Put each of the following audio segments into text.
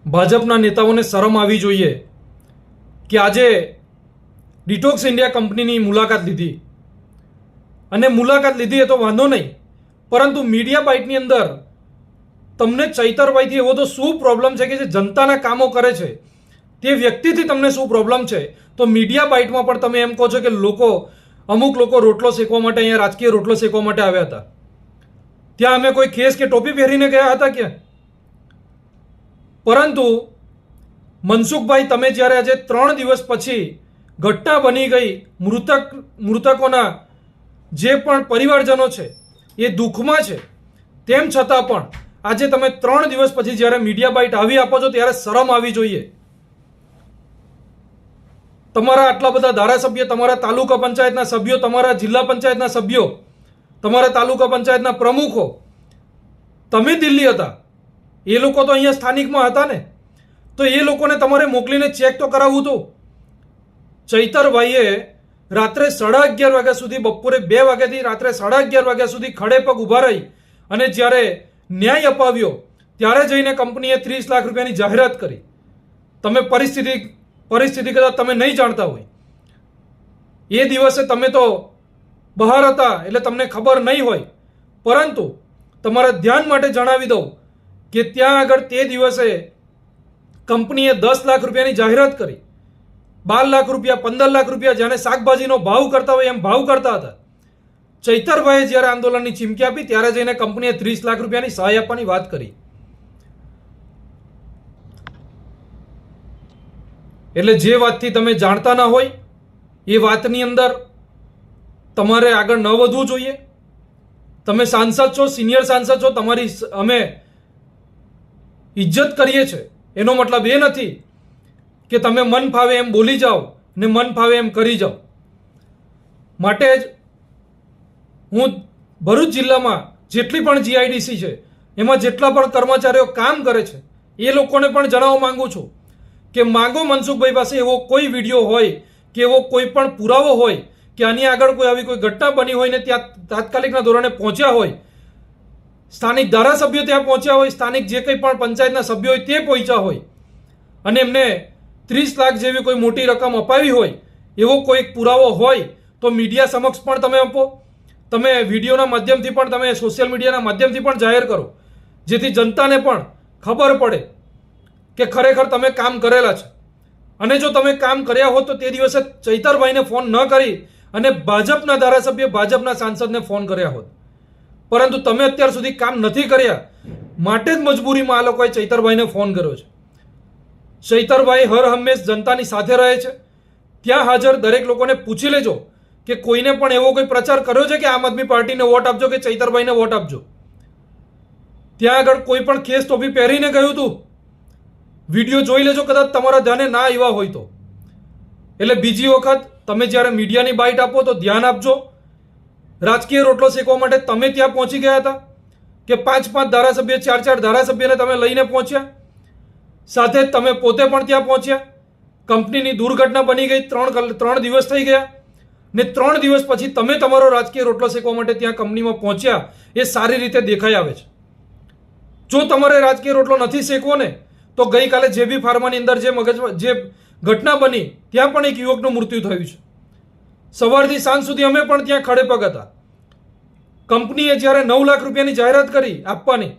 ભાજપના નેતાઓને શરમ આવી જોઈએ કે આજે ડિટોક્સ ઇન્ડિયા કંપનીની મુલાકાત લીધી, અને મુલાકાત લીધી એ તો વાંધો નહીં, પરંતુ મીડિયા બાઇટની અંદર તમને ચૈતરભાઈથી એવો તો શું પ્રોબ્લેમ છે કે જે જનતાના કામો કરે છે તે વ્યક્તિથી તમને શું પ્રોબ્લેમ છે? તો મીડિયા બાઇટમાં પણ તમે એમ કહો છો કે અમુક લોકો રોટલો શેકવા માટે અહીંયા રાજકીય રોટલો શેકવા માટે આવ્યા હતા. ત્યાં અમે કોઈ ખેસ કે ટોપી પહેરીને ગયા હતા કે? પરંતુ મનસુખભાઈ, તમે જ્યારે આજે 3 દિવસ પછી ઘટના બની ગઈ, મૃતકોના જે પણ પરિવારજનો છે એ દુઃખમાં છે, તેમ છતાં પણ આજે તમે 3 દિવસ પછી જ્યારે મીડિયા બાઇટ આવી આપો છો ત્યારે શરમ આવી જોઈએ. તમારા આટલા બધા ધારાસભ્ય, તમારા તાલુકા પંચાયતના સભ્યો, તમારા જિલ્લા પંચાયતના સભ્યો, તમારા તાલુકા પંચાયતના પ્રમુખો, તમે દિલ્હી હતા, એ લોકો તો અહીંયા સ્થાનિકમાં હતા ને, તો એ લોકોને તમારે મોકલીને ચેક તો કરાવવું હતું. ચૈતરભાઈએ રાત્રે 11:30 વાગ્યા સુધી, બપોરે 2 વાગ્યાથી રાત્રે 11:30 વાગ્યા સુધી ખડે પગ ઊભા રહી અને જ્યારે ન્યાય અપાવ્યો ત્યારે જઈને કંપનીએ 30 લાખ રૂપિયાની જાહેરાત કરી. તમે પરિસ્થિતિ કદાચ તમે નહીં જાણતા હોય, એ દિવસે તમે તો બહાર હતા એટલે તમને ખબર નહીં હોય, પરંતુ તમારા ધ્યાન માટે જણાવી દઉં કે ત્યાં આગળ તે દિવસે કંપનીએ 10 લાખ રૂપિયાની જાહેરાત કરી, 12 લાખ રૂપિયા, 15 લાખ રૂપિયા, જેને શાકભાજીનો ભાવ કરતા હોય એમ ભાવ કરતા હતા. ચૈતરભાઈએ જ્યારે આંદોલનની ચીમકી આપી ત્યારે જઈને કંપનીએ 30 લાખ રૂપિયાની સહાય આપવાની વાત કરી. એટલે જે વાતથી તમે જાણતા ના હોય એ વાતની અંદર તમારે આગળ ન વધવું જોઈએ. તમે સાંસદ છો, સિનિયર સાંસદ છો, તમારી અમે ઇજ્જત કરીએ છીએ, એનો મતલબ એ નથી કે તમે મન ફાવે એમ બોલી જાઓ ને મન ફાવે એમ કરી જાઓ. માટે જ હું ભરૂચ જિલ્લામાં જેટલી પણ જીઆઈડીસી છે એમાં જેટલા પણ કર્મચારીઓ કામ કરે છે એ લોકોને પણ જણાવવા માંગુ છું કે માંગો મનસુખભાઈ પાસે એવો કોઈ વિડીયો હોય કે એવો કોઈ પણ પુરાવો હોય કે આની આગળ કોઈ આવી કોઈ ઘટના બની હોય ને ત્યાં તાત્કાલિકના ધોરણે પહોંચ્યા હોય, સ્થાનિક ધારાસભ્યો ત્યાં પહોંચ્યા હોય, સ્થાનિક જે કંઈ પણ પંચાયતના સભ્યો હોય તે પહોંચ્યા હોય અને એમને 30 લાખ જેવી કોઈ મોટી રકમ અપાવી હોય, એવો કોઈ પુરાવો હોય તો મીડિયા સમક્ષ પણ તમે આપો. તમે વિડીયોના માધ્યમથી પણ, તમે સોશિયલ મીડિયાના માધ્યમથી પણ જાહેર કરો, જેથી જનતાને પણ ખબર પડે કે ખરેખર તમે કામ કરેલા છે. અને જો તમે કામ કર્યા હોત તો તે દિવસે ચૈતરભાઈને ફોન ન કરી અને ભાજપના ધારાસભ્ય, ભાજપના સાંસદને ફોન કર્યા હોત. પરંતુ તમે અત્યાર સુધી કામ નથી કર્યા, માટે જ મજબૂરીમાં આ લોકોએ ચૈતરભાઈને ફોન કર્યો છે. ચૈતરભાઈ હર હંમેશ જનતાની સાથે રહે છે. ત્યાં હાજર દરેક લોકોને પૂછી લેજો કે કોઈને પણ એવો કોઈ પ્રચાર કર્યો છે કે આમ આદમી પાર્ટીને વોટ આપજો કે ચૈતરભાઈને વોટ આપજો. ત્યાં આગળ કોઈ પણ ખેસ ટોપી પહેરીને ગયું હતું? વિડીયો જોઈ લેજો, કદાચ તમારા ધ્યાને ના આવ્યા હોય તો. એટલે બીજી વખત તમે જ્યારે મીડિયાની બાઇટ આપો તો ધ્યાન આપજો. રાજકીય રોટલો શેકવા માટે તમે ત્યાં પહોંચી ગયા હતા કે 5 ધારાસભ્ય, 4 ધારાસભ્યને તમે લઈને પહોંચ્યા? સાથે જ તમે પોતે પણ ત્યાં પહોંચ્યા. કંપનીની દુર્ઘટના બની ગઈ, 3 દિવસ થઈ ગયા ને 3 દિવસ પછી તમે તમારો રાજકીય રોટલો શેકવા માટે ત્યાં કંપનીમાં પહોંચ્યા, એ સારી રીતે દેખાઈ આવે છે. જો તમારે રાજકીય રોટલો નથી શેકવો ને તો ગઈકાલે જેબી ફાર્માની અંદર જે ઘટના બની ત્યાં પણ એક યુવકનું મૃત્યુ થયું છે. સવારથી સાંજ સુધી અમે પણ ત્યાં ખડે પગ હતા. કંપનીએ જ્યારે 9 લાખ રૂપિયાની જાહેરાત કરી આપવાની,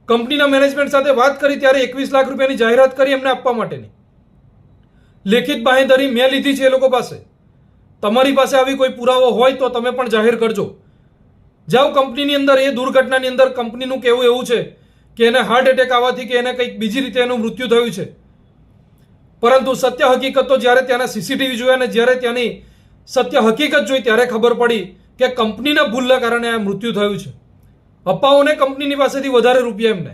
કંપનીના મેનેજમેન્ટ સાથે વાત કરી ત્યારે 21 લાખ રૂપિયાની જાહેરાત કરી એમને આપવા માટેની. લેખિત બાંહેધરી મેં લીધી છે એ લોકો પાસે. તમારી પાસે આવી કોઈ પુરાવો હોય તો તમે પણ જાહેર કરજો. જાઓ કંપનીની અંદર, એ દુર્ઘટનાની અંદર કંપનીનું કહેવું એવું છે કે એને હાર્ટ એટેક આવવાથી કે એને કંઈક બીજી રીતે એનું મૃત્યુ થયું છે. પરંતુ સત્ય હકીકત તો જ્યારે ત્યાંના સીસીટીવી જોયા અને જ્યારે ત્યાંની સત્ય હકીકત જોઈ ત્યારે ખબર પડી કે કંપનીના ભૂલના કારણે આ મૃત્યુ થયું છે. અપાવોને કંપનીની પાસેથી વધારે રૂપિયા એમને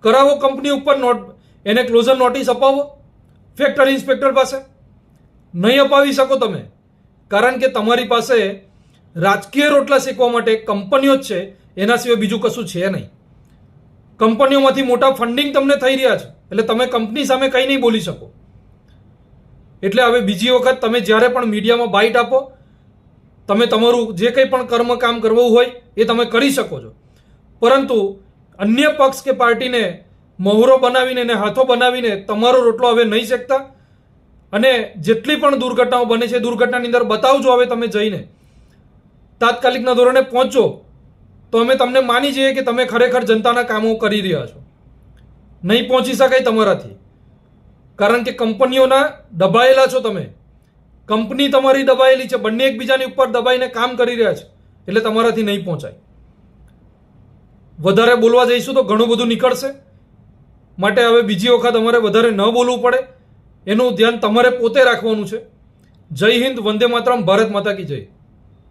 કરાવો, કંપની ઉપર એને ક્લોઝર નોટિસ અપાવો ફેક્ટરી ઇન્સ્પેક્ટર પાસે. નહીં અપાવી શકો તમે, કારણ કે તમારી પાસે રાજકીય રોટલા શેકવા માટે કંપનીઓ જ છે, એના સિવાય બીજું કશું છે નહીં. કંપનીઓમાંથી મોટા ફંડિંગ તમને થઈ રહ્યા છે એટલે તમે કંપની સામે કંઈ નહીં બોલી શકો. એટલે હવે બીજી વખત તમે જ્યારે પણ મીડિયામાં બાઇટ આપો, તમે તમારું જે કંઈ પણ કામ કરવું હોય એ તમે કરી શકો છો, પરંતુ અન્ય પક્ષ કે પાર્ટીને મહુરો બનાવીને અને હાથો બનાવીને તમારો રોટલો હવે નહીં શેકતા. અને જેટલી પણ દુર્ઘટનાઓ બને છે દુર્ઘટનાની અંદર બતાવજો. હવે તમે જઈને તાત્કાલિકના ધોરણે પહોંચજો તો અમે તમને માની જઈએ કે તમે ખરેખર જનતાના કામો કરી રહ્યા છો. નહીં પહોંચી શકાય તમારાથી, કારણ કે કંપનીઓના દબાયેલા છો તમે. કંપની તમારી દબાયેલી છે, બંને એકબીજાની ઉપર દબાઈને કામ કરી રહ્યા છે, એટલે તમારાથી નહીં પહોંચાય. વધારે બોલવા જઈશું તો ઘણું બધું નીકળશે, માટે હવે બીજી વખત અમારે વધારે ન બોલવું પડે એનું ધ્યાન તમારે પોતે રાખવાનું છે. જય હિન્દ, વંદે માતરમ, ભારત માતા કી જય.